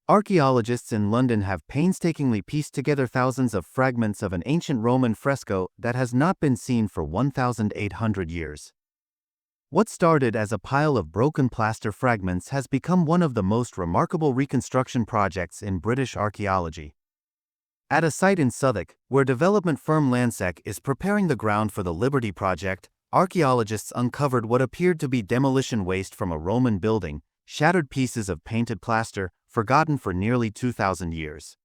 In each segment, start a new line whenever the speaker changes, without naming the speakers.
Archaeologists in London have painstakingly pieced together thousands of fragments of an ancient Roman fresco that has not been seen for 1,800 years. What started as a pile of broken plaster fragments has become one of the most remarkable reconstruction projects in British archaeology. At a site in Southwark, where development firm Lansec is preparing the ground for the Liberty project, archaeologists uncovered what appeared to be demolition waste from a Roman building, shattered pieces of painted plaster, forgotten for nearly 2,000 years.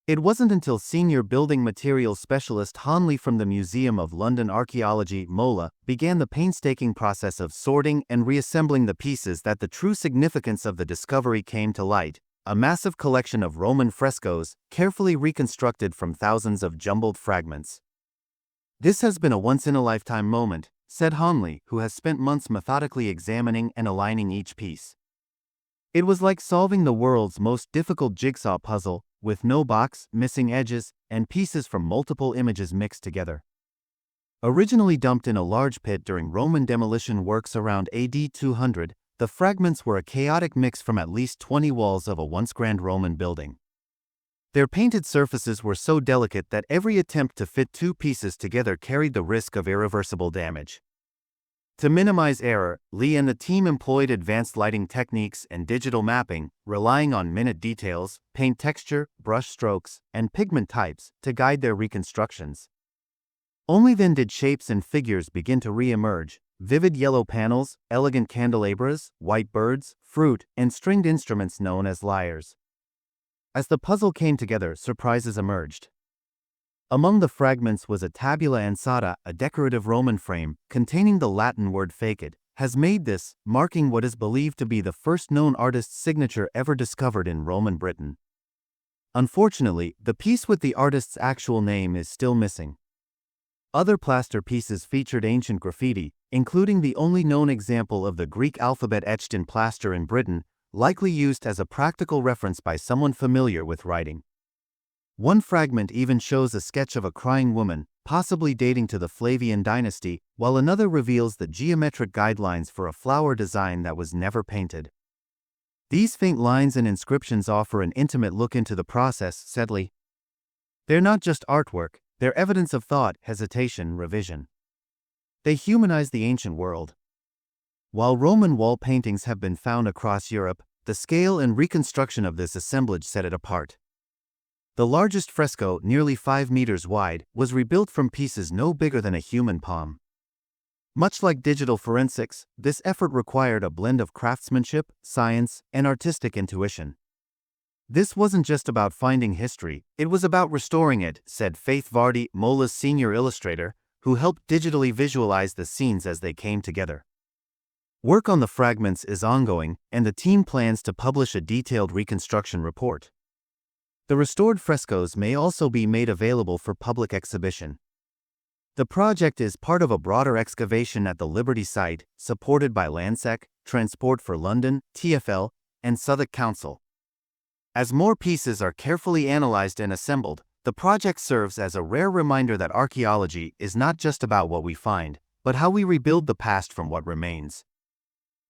It wasn't until senior building materials specialist Hanley from the Museum of London Archaeology, MOLA, began the painstaking process of sorting and reassembling the pieces that the true significance of the discovery came to light: a massive collection of Roman frescoes, carefully reconstructed from thousands of jumbled fragments. "This has been a once-in-a-lifetime moment," said Hanley, who has spent months methodically examining and aligning each piece. "It was like solving the world's most difficult jigsaw puzzle, with no box, missing edges, and pieces from multiple images mixed together." Originally dumped in a large pit during Roman demolition works around AD 200, the fragments were a chaotic mix from at least 20 walls of a once grand Roman building. Their painted surfaces were so delicate that every attempt to fit two pieces together carried the risk of irreversible damage. To minimize error, Lee and the team employed advanced lighting techniques and digital mapping, relying on minute details, paint texture, brush strokes, and pigment types to guide their reconstructions. Only then did shapes and figures begin to re-emerge: vivid yellow panels, elegant candelabras, white birds, fruit, and stringed instruments known as lyres. As the puzzle came together, surprises emerged. Among the fragments was a tabula ansata, a decorative Roman frame, containing the Latin word fecit, has made this, marking what is believed to be the first known artist's signature ever discovered in Roman Britain. Unfortunately, the piece with the artist's actual name is still missing. Other plaster pieces featured ancient graffiti, including the only known example of the Greek alphabet etched in plaster in Britain, likely used as a practical reference by someone familiar with writing. One fragment even shows a sketch of a crying woman, possibly dating to the Flavian dynasty, while another reveals the geometric guidelines for a flower design that was never painted. "These faint lines and inscriptions offer an intimate look into the process," said Lee. "They're not just artwork, they're evidence of thought, hesitation, revision. They humanize the ancient world." While Roman wall paintings have been found across Europe, the scale and reconstruction of this assemblage set it apart. The largest fresco, nearly 5 meters wide, was rebuilt from pieces no bigger than a human palm. Much like digital forensics, this effort required a blend of craftsmanship, science, and artistic intuition. "This wasn't just about finding history, it was about restoring it," said Faith Vardy, MOLA's senior illustrator, who helped digitally visualize the scenes as they came together. Work on the fragments is ongoing, and the team plans to publish a detailed reconstruction report. The restored frescoes may also be made available for public exhibition. The project is part of a broader excavation at the Liberty site, supported by Lansec, Transport for London, TfL, and Southwark Council. As more pieces are carefully analyzed and assembled, the project serves as a rare reminder that archaeology is not just about what we find, but how we rebuild the past from what remains.